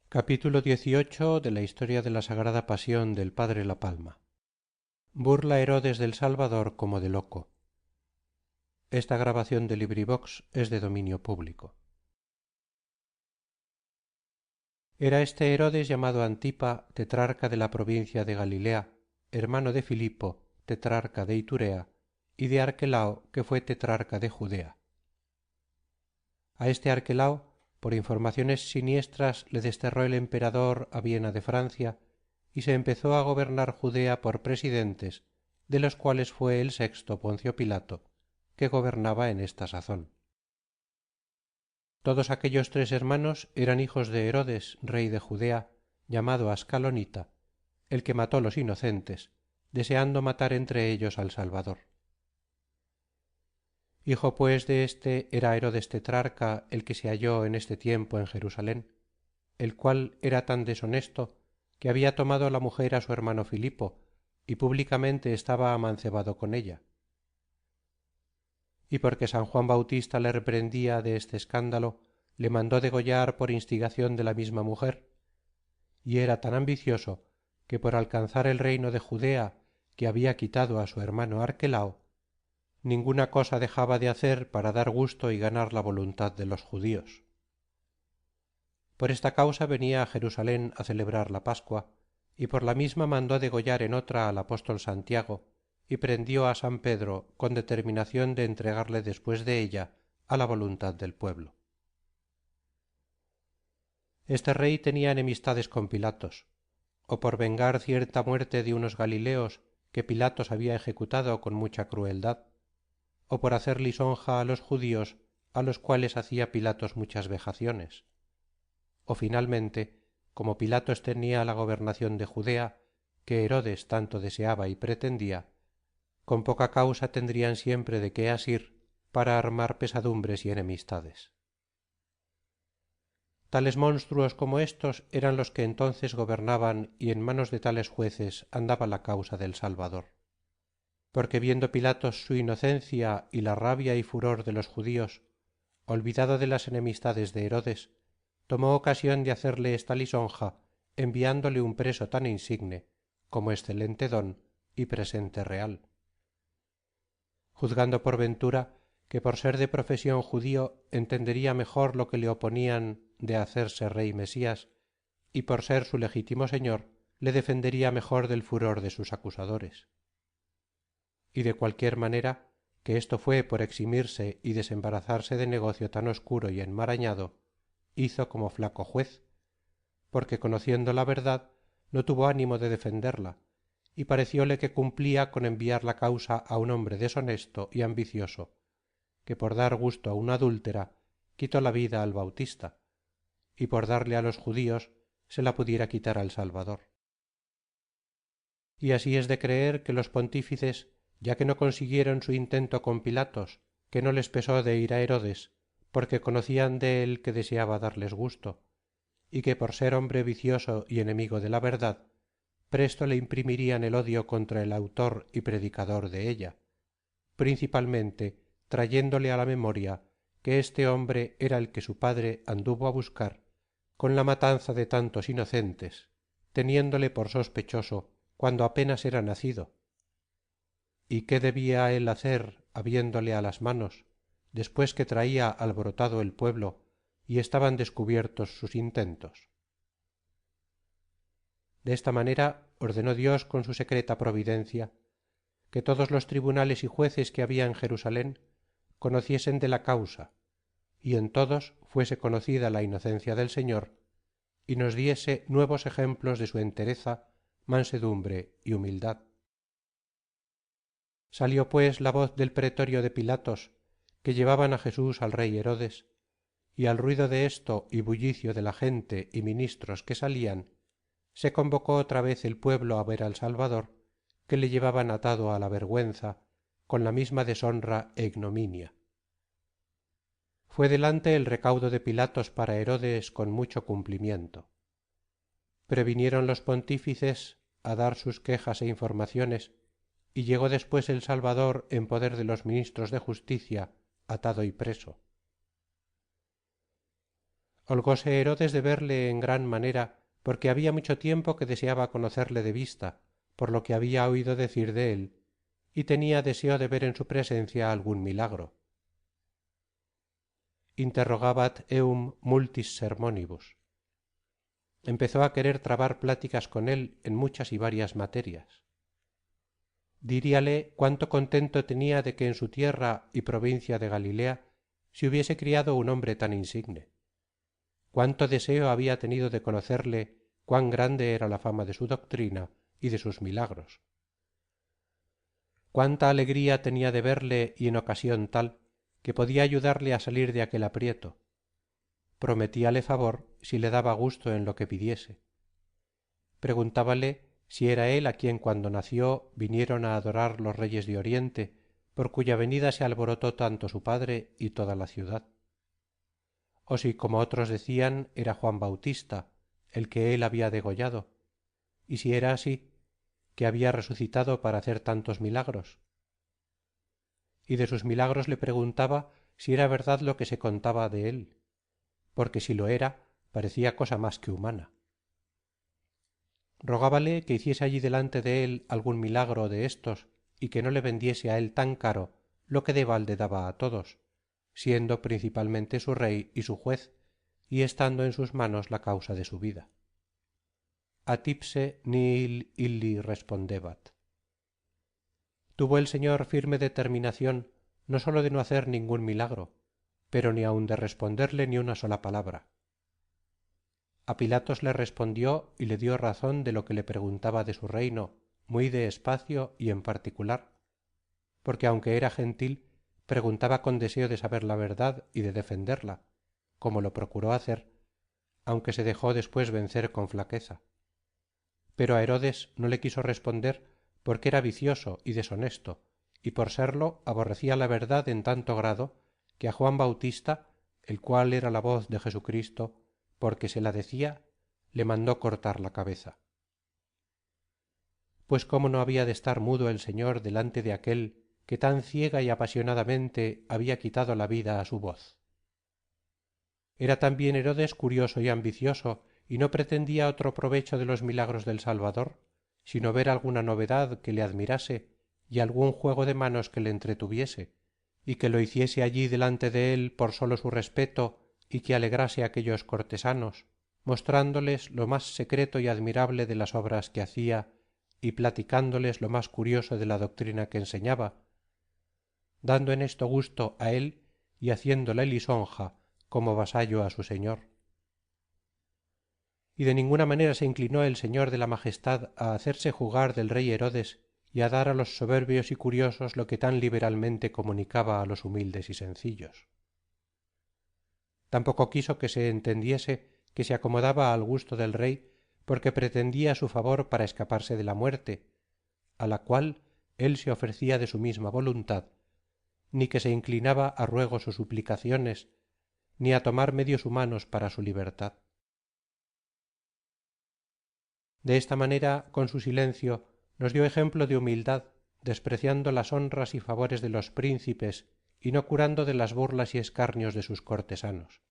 Capítulo XVIII de la historia de la sagrada pasión del padre La Palma. Burla Herodes del Salvador como de loco. Era este Herodes llamado Antipa, tetrarca de la provincia de Galilea, hermano de Filipo, tetrarca de Iturea, y de Arquelao, que fue tetrarca de Judea. A este Arquelao, por informaciones siniestras, le desterró el emperador a Viena de Francia, y se empezó a gobernar Judea por presidentes, de los cuales fue el sexto Poncio Pilato, que gobernaba en esta sazón. Todos aquellos tres hermanos eran hijos de Herodes, rey de Judea, llamado Ascalonita, el que mató los inocentes, deseando matar entre ellos al Salvador. Hijo pues de éste era Herodes tetrarca, el que se halló en este tiempo en Jerusalén, el cual era tan deshonesto que había tomado la mujer a su hermano Filipo, y públicamente estaba amancebado con ella. Y porque San Juan Bautista le reprendía de este escándalo, le mandó degollar por instigación de la misma mujer, y era tan ambicioso que por alcanzar el reino de Judea que había quitado a su hermano Arquelao, ninguna cosa dejaba de hacer para dar gusto y ganar la voluntad de los judíos. Por esta causa venía a Jerusalén a celebrar la Pascua, y por la misma mandó degollar en otra al apóstol Santiago, y prendió a San Pedro con determinación de entregarle después de ella a la voluntad del pueblo. Este rey tenía enemistades con Pilatos, o por vengar cierta muerte de unos galileos que Pilatos había ejecutado con mucha crueldad, o por hacer lisonja a los judíos a los cuales hacía Pilatos muchas vejaciones, o finalmente, como Pilatos tenía la gobernación de Judea, que Herodes tanto deseaba y pretendía, con poca causa tendrían siempre de qué asir para armar pesadumbres y enemistades. Tales monstruos como éstos eran los que entonces gobernaban, y en manos de tales jueces andaba la causa del Salvador. Porque viendo Pilatos su inocencia y la rabia y furor de los judíos, olvidado de las enemistades de Herodes, tomó ocasión de hacerle esta lisonja, enviándole un preso tan insigne, como excelente don y presente real, juzgando por ventura que por ser de profesión judío entendería mejor lo que le oponían de hacerse rey Mesías, y por ser su legítimo señor le defendería mejor del furor de sus acusadores. Y de cualquier manera, que esto fué por eximirse y desembarazarse de negocio tan oscuro y enmarañado, hizo como flaco juez, porque conociendo la verdad no tuvo ánimo de defenderla, y parecióle que cumplía con enviar la causa a un hombre deshonesto y ambicioso, que por dar gusto a una adúltera quitó la vida al Bautista, y por darle a los judíos se la pudiera quitar al Salvador. Y así es de creer que los pontífices, ya que no consiguieron su intento con Pilatos, que no les pesó de ir a Herodes, porque conocían de él que deseaba darles gusto, y que por ser hombre vicioso y enemigo de la verdad, presto le imprimirían el odio contra el autor y predicador de ella, principalmente trayéndole a la memoria que este hombre era el que su padre anduvo a buscar con la matanza de tantos inocentes, teniéndole por sospechoso cuando apenas era nacido, y qué debía él hacer habiéndole a las manos, después que traía alborotado el pueblo y estaban descubiertos sus intentos. De esta manera ordenó Dios con su secreta providencia que todos los tribunales y jueces que había en Jerusalén conociesen de la causa, y en todos fuese conocida la inocencia del Señor, y nos diese nuevos ejemplos de su entereza, mansedumbre y humildad. Salió pues la voz del pretorio de Pilatos, que llevaban a Jesús al rey Herodes, y al ruido de esto y bullicio de la gente y ministros que salían, se convocó otra vez el pueblo a ver al Salvador, que le llevaban atado a la vergüenza, con la misma deshonra e ignominia. Fué delante el recaudo de Pilatos para Herodes con mucho cumplimiento. Previnieron los pontífices a dar sus quejas e informaciones, y llegó después el Salvador en poder de los ministros de justicia, atado y preso. holgóse Herodes de verle en gran manera, porque había mucho tiempo que deseaba conocerle de vista, por lo que había oído decir de él, y tenía deseo de ver en su presencia algún milagro. Interrogabat eum multis sermonibus. Empezó a querer trabar pláticas con él en muchas y varias materias. Diríale cuánto contento tenía de que en su tierra y provincia de Galilea se hubiese criado un hombre tan insigne. Cuánto deseo había tenido de conocerle, cuán grande era la fama de su doctrina y de sus milagros. Cuánta alegría tenía de verle y en ocasión tal que podía ayudarle a salir de aquel aprieto. Prometíale favor si le daba gusto en lo que pidiese. Preguntábale si era él a quien cuando nació vinieron a adorar los reyes de Oriente, por cuya venida se alborotó tanto su padre y toda la ciudad. O si, como otros decían, era Juan Bautista, el que él había degollado, y si era así, que había resucitado para hacer tantos milagros. Y de sus milagros le preguntaba si era verdad lo que se contaba de él, porque si lo era, parecía cosa más que humana. Rogábale que hiciese allí delante de él algún milagro de éstos y que no le vendiese a él tan caro lo que de balde daba a todos, siendo principalmente su rey y su juez, y estando en sus manos la causa de su vida. Atipse nihil illi respondebat. Tuvo el Señor firme determinación no sólo de no hacer ningún milagro, pero ni aun de responderle ni una sola palabra. A Pilatos le respondió y le dio razón de lo que le preguntaba de su reino, muy de espacio y en particular, porque aunque era gentil, preguntaba con deseo de saber la verdad y de defenderla, como lo procuró hacer, aunque se dejó después vencer con flaqueza. Pero a Herodes no le quiso responder porque era vicioso y deshonesto, y por serlo aborrecía la verdad en tanto grado que a Juan Bautista, el cual era la voz de Jesucristo, porque se la decía, le mandó cortar la cabeza. Pues cómo no había de estar mudo el Señor delante de aquel que tan ciega y apasionadamente había quitado la vida a su voz. Era también Herodes curioso y ambicioso, y no pretendía otro provecho de los milagros del Salvador, sino ver alguna novedad que le admirase y algún juego de manos que le entretuviese, y que lo hiciese allí delante de él por solo su respeto y que alegrase a aquellos cortesanos, mostrándoles lo más secreto y admirable de las obras que hacía y platicándoles lo más curioso de la doctrina que enseñaba, dando en esto gusto a él y haciéndole lisonja como vasallo a su señor. Y de ninguna manera se inclinó el Señor de la Majestad a hacerse jugar del rey Herodes y a dar a los soberbios y curiosos lo que tan liberalmente comunicaba a los humildes y sencillos. Tampoco quiso que se entendiese que se acomodaba al gusto del rey porque pretendía su favor para escaparse de la muerte, a la cual él se ofrecía de su misma voluntad, ni que se inclinaba a ruegos o suplicaciones, ni a tomar medios humanos para su libertad. De esta manera, con su silencio, nos dio ejemplo de humildad, despreciando las honras y favores de los príncipes y no curando de las burlas y escarnios de sus cortesanos.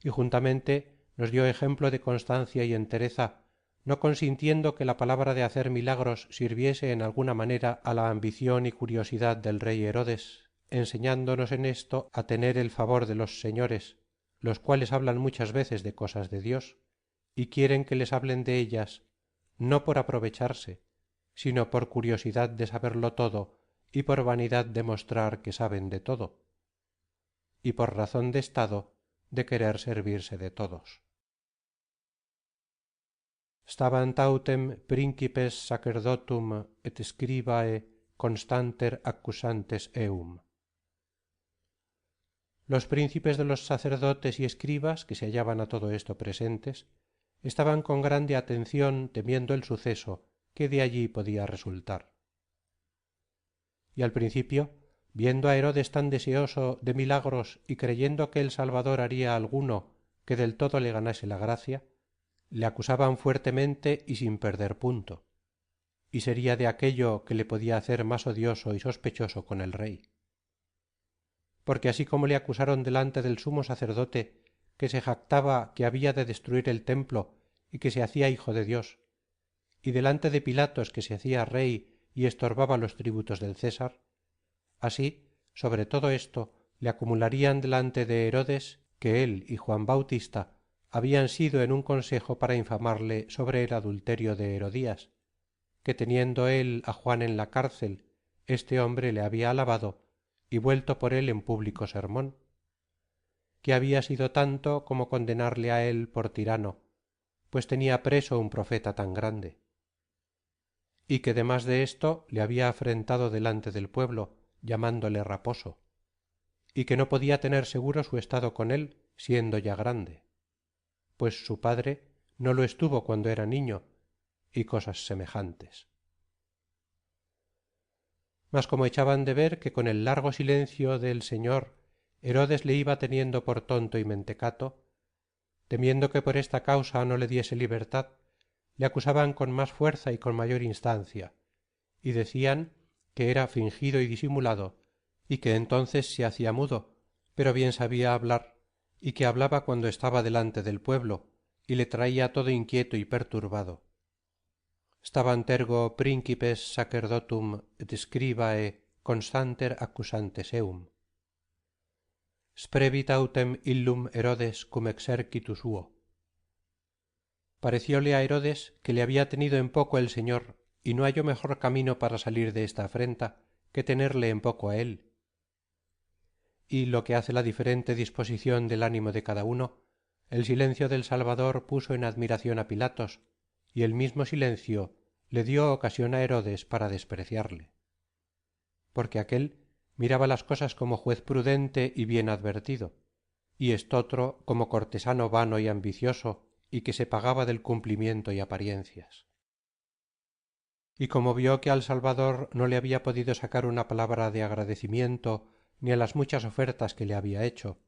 Y juntamente nos dio ejemplo de constancia y entereza, no consintiendo que la palabra de hacer milagros sirviese en alguna manera a la ambición y curiosidad del rey Herodes, enseñándonos en esto a tener el favor de los señores, los cuales hablan muchas veces de cosas de Dios, y quieren que les hablen de ellas, no por aprovecharse, sino por curiosidad de saberlo todo y por vanidad de mostrar que saben de todo, y por razón de estado de querer servirse de todos. Stabant autem principes sacerdotum et scribae constanter accusantes eum. Los príncipes de los sacerdotes y escribas, que se hallaban a todo esto presentes, estaban con grande atención temiendo el suceso que de allí podía resultar. Y al principio, viendo a Herodes tan deseoso de milagros y creyendo que el Salvador haría alguno que del todo le ganase la gracia, le acusaban fuertemente y sin perder punto, y sería de aquello que le podía hacer más odioso y sospechoso con el rey. Porque así como le acusaron delante del sumo sacerdote, que se jactaba que había de destruir el templo y que se hacía hijo de Dios, y delante de Pilatos que se hacía rey y estorbaba los tributos del César, así, sobre todo esto, le acumularían delante de Herodes que él y Juan Bautista habían sido en un consejo para infamarle sobre el adulterio de Herodías, que teniendo él a Juan en la cárcel, este hombre le había alabado y vuelto por él en público sermón, que había sido tanto como condenarle a él por tirano, pues tenía preso un profeta tan grande, y que demás de esto le había afrentado delante del pueblo, llamándole raposo, y que no podía tener seguro su estado con él, siendo ya grande, pues su padre no lo estuvo cuando era niño, y cosas semejantes. Mas como echaban de ver que con el largo silencio del señor Herodes le iba teniendo por tonto y mentecato, temiendo que por esta causa no le diese libertad, le acusaban con más fuerza y con mayor instancia, y decían que era fingido y disimulado, y que entonces se hacía mudo, pero bien sabía hablar, y que hablaba cuando estaba delante del pueblo, y le traía todo inquieto y perturbado. Staban tergo principes sacerdotum et scribae constanter accusantes eum. Sprevit autem illum Herodes cum exercitu suo. Parecióle a Herodes que le había tenido en poco el Señor, y no halló mejor camino para salir de esta afrenta que tenerle en poco a él. Y lo que hace la diferente disposición del ánimo de cada uno, el silencio del Salvador puso en admiración a Pilatos, y el mismo silencio le dio ocasión a Herodes para despreciarle. Porque aquél miraba las cosas como juez prudente y bien advertido, y estotro como cortesano vano y ambicioso, y que se pagaba del cumplimiento y apariencias. Y como vio que al Salvador no le había podido sacar una palabra de agradecimiento ni a las muchas ofertas que le había hecho,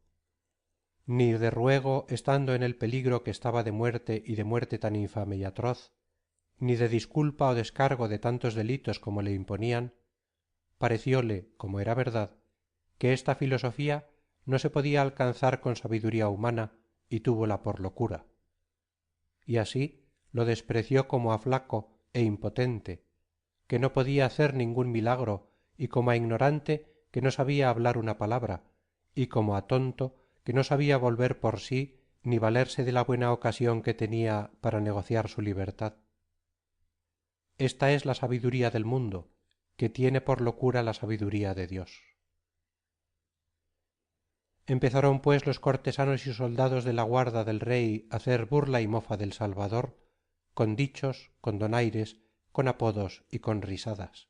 ni de ruego estando en el peligro que estaba de muerte y de muerte tan infame y atroz, ni de disculpa o descargo de tantos delitos como le imponían, parecióle, como era verdad, que esta filosofía no se podía alcanzar con sabiduría humana y túvola por locura, y así lo despreció como a flaco e impotente, que no podía hacer ningún milagro, y como a ignorante que no sabía hablar una palabra, y como a tonto que no sabía volver por sí ni valerse de la buena ocasión que tenía para negociar su libertad. Esta es la sabiduría del mundo, que tiene por locura la sabiduría de Dios. Empezaron pues los cortesanos y soldados de la guarda del rey a hacer burla y mofa del Salvador, con dichos, con donaires, con apodos y con risadas.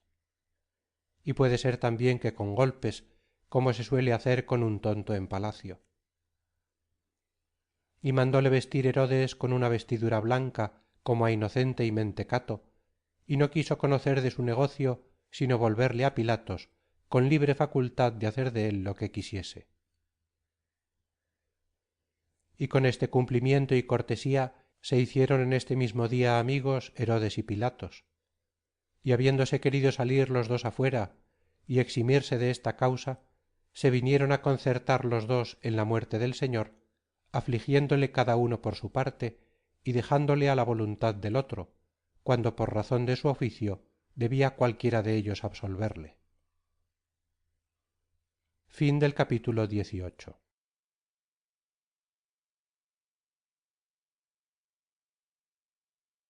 Y puede ser también que con golpes, como se suele hacer con un tonto en palacio. Y mandóle vestir Herodes con una vestidura blanca, como a inocente y mentecato, y no quiso conocer de su negocio, sino volverle a Pilatos, con libre facultad de hacer de él lo que quisiese. Y con este cumplimiento y cortesía se hicieron en este mismo día amigos Herodes y Pilatos, y habiéndose querido salir los dos afuera y eximirse de esta causa, se vinieron a concertar los dos en la muerte del Señor, afligiéndole cada uno por su parte y dejándole a la voluntad del otro, cuando por razón de su oficio debía cualquiera de ellos absolverle. Capítulo 18.